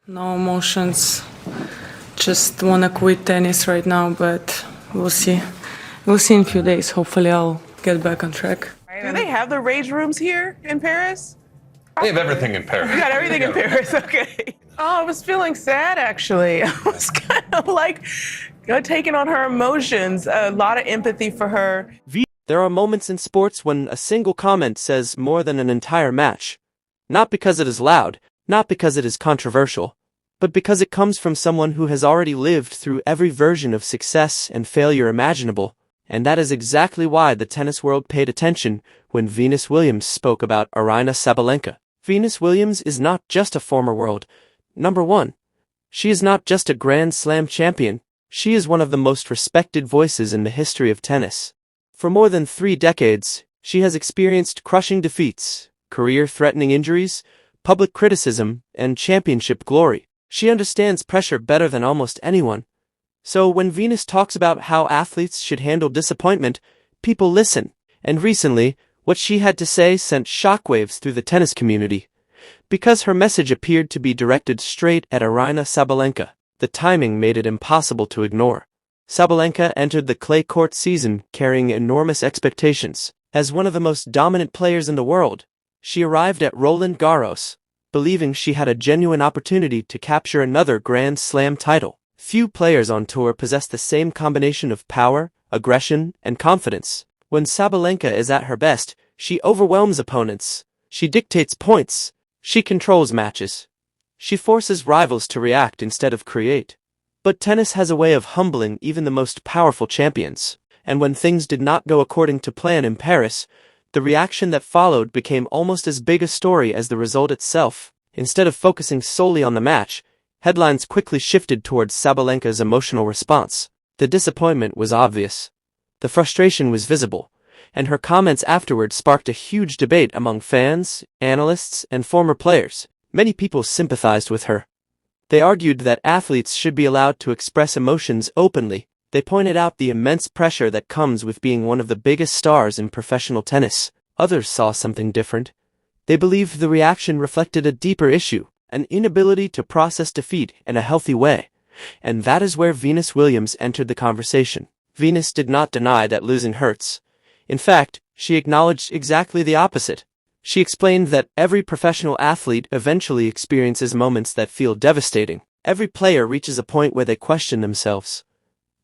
No emotions. Just want to quit tennis right now, but we'll see. We'll see in a few days. Hopefully I'll get back on track. Do they have the rage rooms here in Paris? They have everything in Paris. You got everything in Paris, okay. Oh, I was feeling sad, actually. I was kind of like taking on her emotions, a lot of empathy for her. There are moments in sports when a single comment says more than an entire match. Not because it is loud, not because it is controversial, but because it comes from someone who has already lived through every version of success and failure imaginable. And that is exactly why the tennis world paid attention when Venus Williams spoke about Aryna Sabalenka. Venus Williams is not just a former world #1. She is not just a Grand Slam champion, she is one of the most respected voices in the history of tennis. For more than 3 decades, she has experienced crushing defeats, career-threatening injuries, public criticism, and championship glory. She understands pressure better than almost anyone. So when Venus talks about how athletes should handle disappointment, people listen. And recently, what she had to say sent shockwaves through the tennis community. Because her message appeared to be directed straight at Aryna Sabalenka, the timing made it impossible to ignore. Sabalenka entered the clay court season carrying enormous expectations. As one of the most dominant players in the world, she arrived at Roland Garros, believing she had a genuine opportunity to capture another Grand Slam title. Few players on tour possess the same combination of power, aggression, and confidence. When Sabalenka is at her best, she overwhelms opponents. She dictates points. She controls matches. She forces rivals to react instead of create. But tennis has a way of humbling even the most powerful champions. And when things did not go according to plan in Paris, the reaction that followed became almost as big a story as the result itself. Instead of focusing solely on the match, headlines quickly shifted towards Sabalenka's emotional response. The disappointment was obvious. The frustration was visible, and her comments afterward sparked a huge debate among fans, analysts, and former players. Many people sympathized with her. They argued that athletes should be allowed to express emotions openly. They pointed out the immense pressure that comes with being one of the biggest stars in professional tennis. Others saw something different. They believed the reaction reflected a deeper issue, an inability to process defeat in a healthy way. And that is where Venus Williams entered the conversation. Venus did not deny that losing hurts. In fact, she acknowledged exactly the opposite. She explained that every professional athlete eventually experiences moments that feel devastating. Every player reaches a point where they question themselves.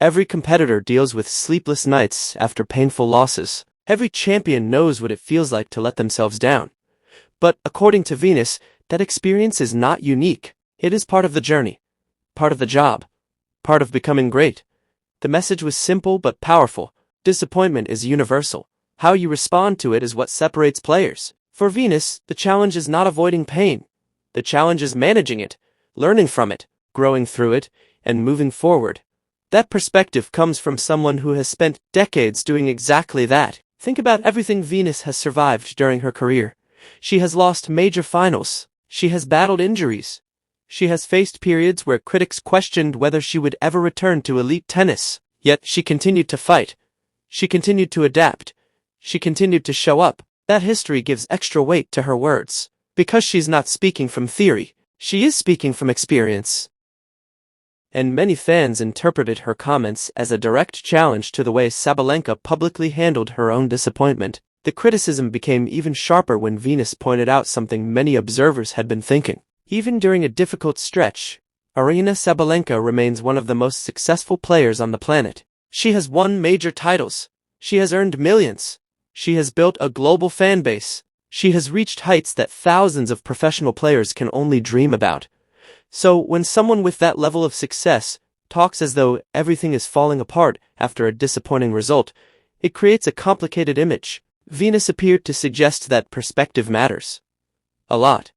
Every competitor deals with sleepless nights after painful losses. Every champion knows what it feels like to let themselves down. But according to Venus, that experience is not unique. It is part of the journey, part of the job, part of becoming great. The message was simple but powerful. Disappointment is universal. How you respond to it is what separates players. For Venus, the challenge is not avoiding pain. The challenge is managing it, learning from it, growing through it, and moving forward. That perspective comes from someone who has spent decades doing exactly that. Think about everything Venus has survived during her career. She has lost major finals. She has battled injuries. She has faced periods where critics questioned whether she would ever return to elite tennis. Yet she continued to fight. She continued to adapt. She continued to show up. That history gives extra weight to her words. Because she's not speaking from theory, she is speaking from experience. And many fans interpreted her comments as a direct challenge to the way Sabalenka publicly handled her own disappointment. The criticism became even sharper when Venus pointed out something many observers had been thinking. Even during a difficult stretch, Aryna Sabalenka remains one of the most successful players on the planet. She has won major titles. She has earned millions. She has built a global fan base. She has reached heights that thousands of professional players can only dream about. So when someone with that level of success talks as though everything is falling apart after a disappointing result, it creates a complicated image. Venus appeared to suggest that perspective matters a lot.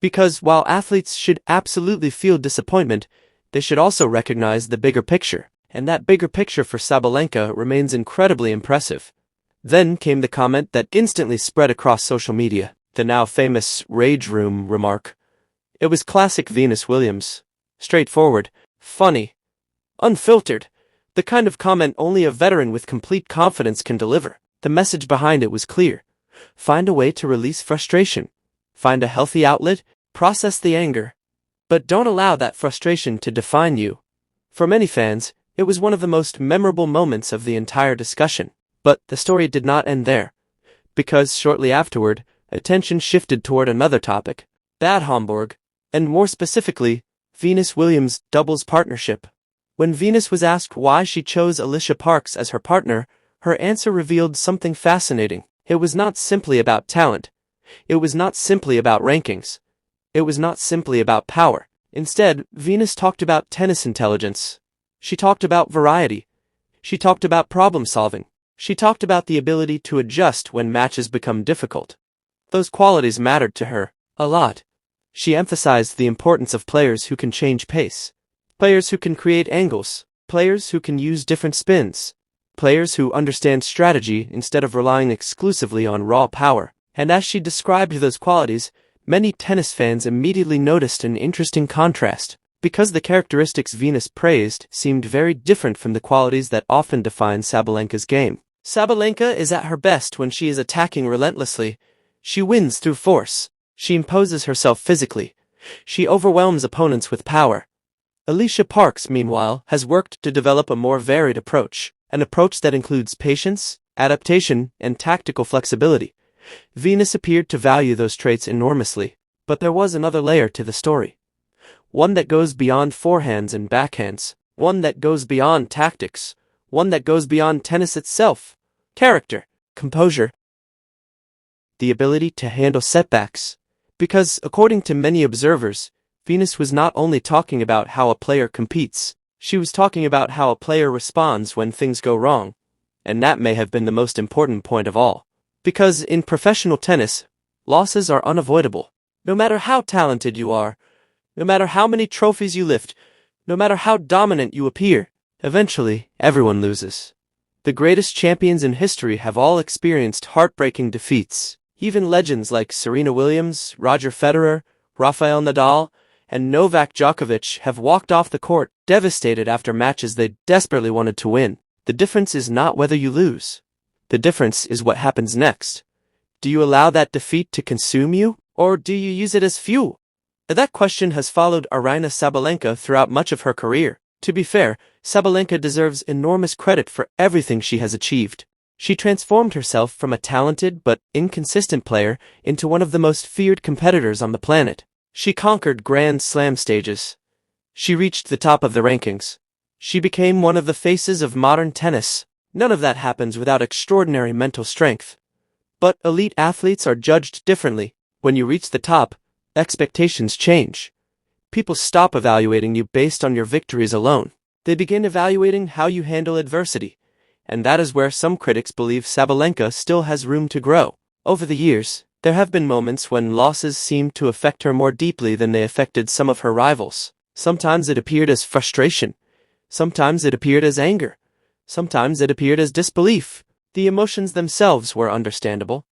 Because while athletes should absolutely feel disappointment, they should also recognize the bigger picture. And that bigger picture for Sabalenka remains incredibly impressive. Then came the comment that instantly spread across social media, the now famous rage room remark. It was classic Venus Williams. Straightforward, funny, unfiltered, the kind of comment only a veteran with complete confidence can deliver. The message behind it was clear. Find a way to release frustration. Find a healthy outlet, process the anger, But don't allow that frustration to define you. For many fans, it was one of the most memorable moments of the entire discussion. But the story did not end there. Because shortly afterward, attention shifted toward another topic, Bad Homburg, and more specifically, Venus-Williams doubles partnership. When Venus was asked why she chose Alicia Parks as her partner, her answer revealed something fascinating. It was not simply about talent. It was not simply about rankings. It was not simply about power. Instead, Venus talked about tennis intelligence. She talked about variety. She talked about problem solving. She talked about the ability to adjust when matches become difficult. Those qualities mattered to her a lot. She emphasized the importance of players who can change pace, players who can create angles, players who can use different spins, players who understand strategy instead of relying exclusively on raw power. And as she described those qualities, many tennis fans immediately noticed an interesting contrast, because the characteristics Venus praised seemed very different from the qualities that often define Sabalenka's game. Sabalenka is at her best when she is attacking relentlessly. She wins through force. She imposes herself physically. She overwhelms opponents with power. Alicia Parks, meanwhile, has worked to develop a more varied approach, an approach that includes patience, adaptation, and tactical flexibility. Venus appeared to value those traits enormously, but there was another layer to the story. One that goes beyond forehands and backhands, one that goes beyond tactics, one that goes beyond tennis itself. Character, composure, the ability to handle setbacks. Because, according to many observers, Venus was not only talking about how a player competes, she was talking about how a player responds when things go wrong. And that may have been the most important point of all. Because in professional tennis, losses are unavoidable. No matter how talented you are, no matter how many trophies you lift, no matter how dominant you appear, eventually, everyone loses. The greatest champions in history have all experienced heartbreaking defeats. Even legends like Serena Williams, Roger Federer, Rafael Nadal, and Novak Djokovic have walked off the court devastated after matches they desperately wanted to win. The difference is not whether you lose. The difference is what happens next. Do you allow that defeat to consume you, or do you use it as fuel? That question has followed Aryna Sabalenka throughout much of her career. To be fair, Sabalenka deserves enormous credit for everything she has achieved. She transformed herself from a talented but inconsistent player into one of the most feared competitors on the planet. She conquered Grand Slam stages. She reached the top of the rankings. She became one of the faces of modern tennis. None of that happens without extraordinary mental strength. But elite athletes are judged differently. When you reach the top, expectations change. People stop evaluating you based on your victories alone. They begin evaluating how you handle adversity. And that is where some critics believe Sabalenka still has room to grow. Over the years, there have been moments when losses seemed to affect her more deeply than they affected some of her rivals. Sometimes it appeared as frustration. Sometimes it appeared as anger. Sometimes it appeared as disbelief. The emotions themselves were understandable.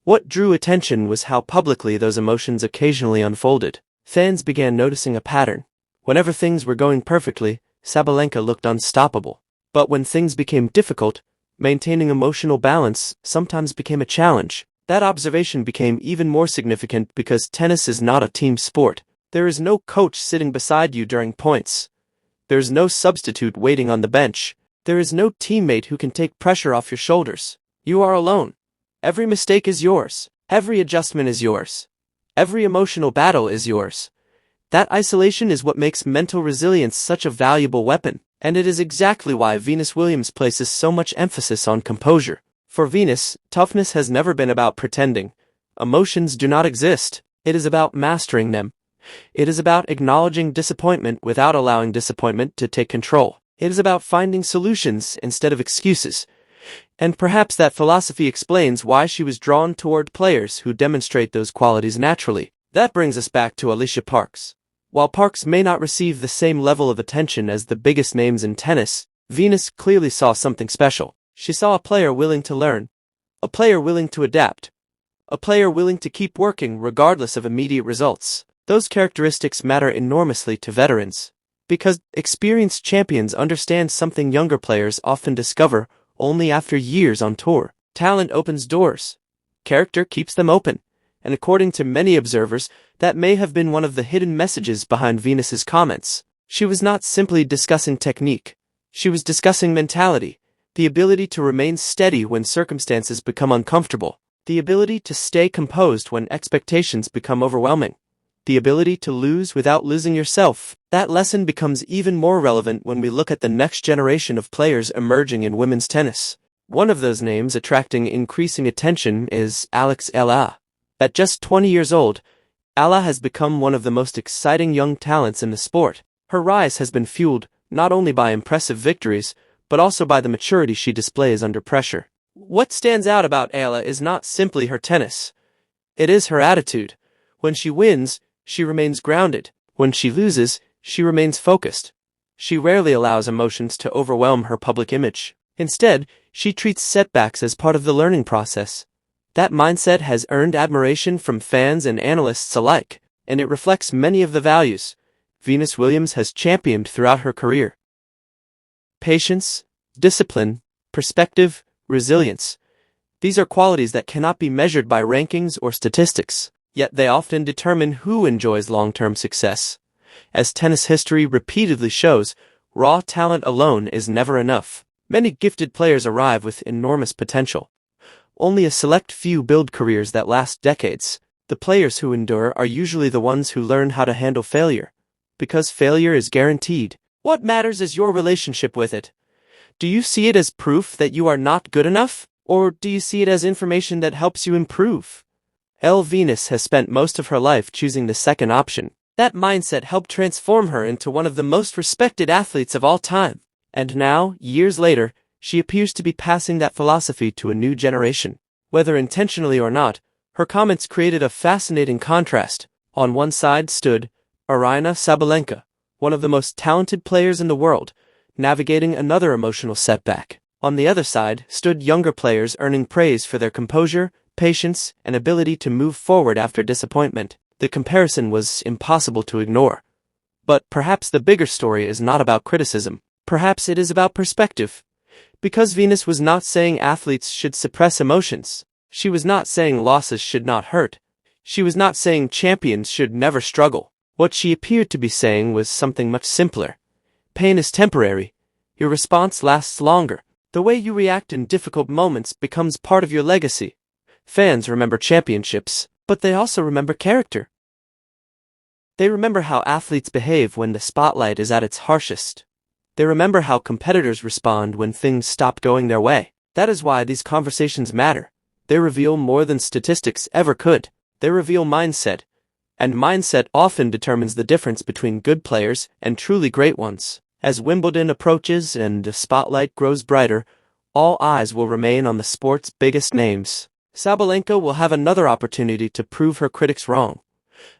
What drew attention was how publicly those emotions occasionally unfolded. Fans began noticing a pattern. Whenever things were going perfectly, Sabalenka looked unstoppable. But when things became difficult, maintaining emotional balance sometimes became a challenge. That observation became even more significant because tennis is not a team sport. There is no coach sitting beside you during points. There is no substitute waiting on the bench. There is no teammate who can take pressure off your shoulders. You are alone. Every mistake is yours. Every adjustment is yours. Every emotional battle is yours. That isolation is what makes mental resilience such a valuable weapon. And it is exactly why Venus-Williams places so much emphasis on composure. For Venus, toughness has never been about pretending. Emotions do not exist. It is about mastering them. It is about acknowledging disappointment without allowing disappointment to take control. It is about finding solutions instead of excuses. And perhaps that philosophy explains why she was drawn toward players who demonstrate those qualities naturally. That brings us back to Alicia Parks. While Parks may not receive the same level of attention as the biggest names in tennis, Venus clearly saw something special. She saw a player willing to learn, a player willing to adapt, a player willing to keep working regardless of immediate results. Those characteristics matter enormously to veterans, because experienced champions understand something younger players often discover only after years on tour. Talent opens doors. Character keeps them open. and according to many observers, that may have been one of the hidden messages behind Venus's comments. She was not simply discussing technique. She was discussing mentality, the ability to remain steady when circumstances become uncomfortable, the ability to stay composed when expectations become overwhelming, the ability to lose without losing yourself. That lesson becomes even more relevant when we look at the next generation of players emerging in women's tennis. One of those names attracting increasing attention is Alex Eala. At just 20 years old, Eala has become one of the most exciting young talents in the sport. Her rise has been fueled not only by impressive victories, but also by the maturity she displays under pressure. What stands out about Eala is not simply her tennis. It is her attitude. When she wins, she remains grounded. When she loses, she remains focused. She rarely allows emotions to overwhelm her public image. Instead, she treats setbacks as part of the learning process. That mindset has earned admiration from fans and analysts alike, and it reflects many of the values Venus Williams has championed throughout her career. Patience, discipline, perspective, resilience. These are qualities that cannot be measured by rankings or statistics, yet they often determine who enjoys long-term success. As tennis history repeatedly shows, raw talent alone is never enough. Many gifted players arrive with enormous potential. Only a select few build careers that last decades. The players who endure are usually the ones who learn how to handle failure, because failure is guaranteed. What matters is your relationship with it. Do you see it as proof that you are not good enough, or do you see it as information that helps you improve? Venus has spent most of her life choosing the second option. That mindset helped transform her into one of the most respected athletes of all time. And now, years later, she appears to be passing that philosophy to a new generation. Whether intentionally or not, her comments created a fascinating contrast. On one side stood Aryna Sabalenka, one of the most talented players in the world, navigating another emotional setback. On the other side stood younger players earning praise for their composure, patience, and ability to move forward after disappointment. The comparison was impossible to ignore. But perhaps the bigger story is not about criticism. Perhaps it is about perspective. Because Venus was not saying athletes should suppress emotions. She was not saying losses should not hurt. She was not saying champions should never struggle. What she appeared to be saying was something much simpler. Pain is temporary. Your response lasts longer. The way you react in difficult moments becomes part of your legacy. Fans remember championships, but they also remember character. They remember how athletes behave when the spotlight is at its harshest. They remember how competitors respond when things stop going their way. That is why these conversations matter. They reveal more than statistics ever could. They reveal mindset. And mindset often determines the difference between good players and truly great ones. As Wimbledon approaches and the spotlight grows brighter, all eyes will remain on the sport's biggest names. Sabalenka will have another opportunity to prove her critics wrong.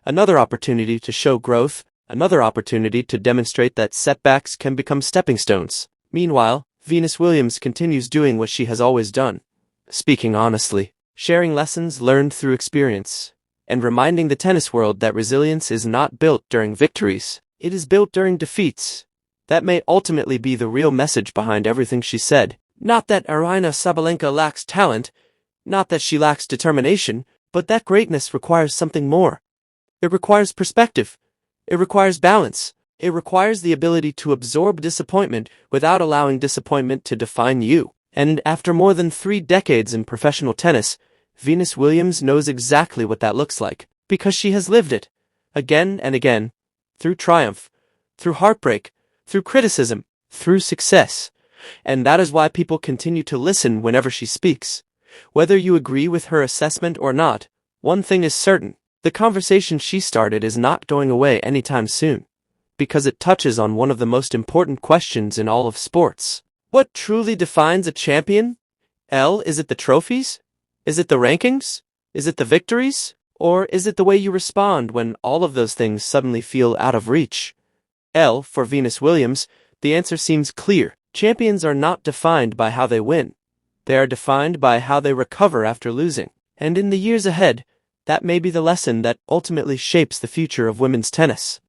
Another opportunity to show growth. Another opportunity to demonstrate that setbacks can become stepping stones. Meanwhile, Venus Williams continues doing what she has always done. Speaking honestly, sharing lessons learned through experience, and reminding the tennis world that resilience is not built during victories, it is built during defeats. That may ultimately be the real message behind everything she said. Not that Aryna Sabalenka lacks talent, not that she lacks determination, but that greatness requires something more. It requires perspective. It requires balance. It requires the ability to absorb disappointment without allowing disappointment to define you. And after more than 3 decades in professional tennis, Venus Williams knows exactly what that looks like, because she has lived it, again and again, through triumph, through heartbreak, through criticism, through success. And that is why people continue to listen whenever she speaks. Whether you agree with her assessment or not, one thing is certain. The conversation she started is not going away anytime soon, because it touches on one of the most important questions in all of sports. What truly defines a champion? Is it the trophies? Is it the rankings? Is it the victories? Or is it the way you respond when all of those things suddenly feel out of reach? For Venus Williams, the answer seems clear. Champions are not defined by how they win. They are defined by how they recover after losing. And in the years ahead, that may be the lesson that ultimately shapes the future of women's tennis.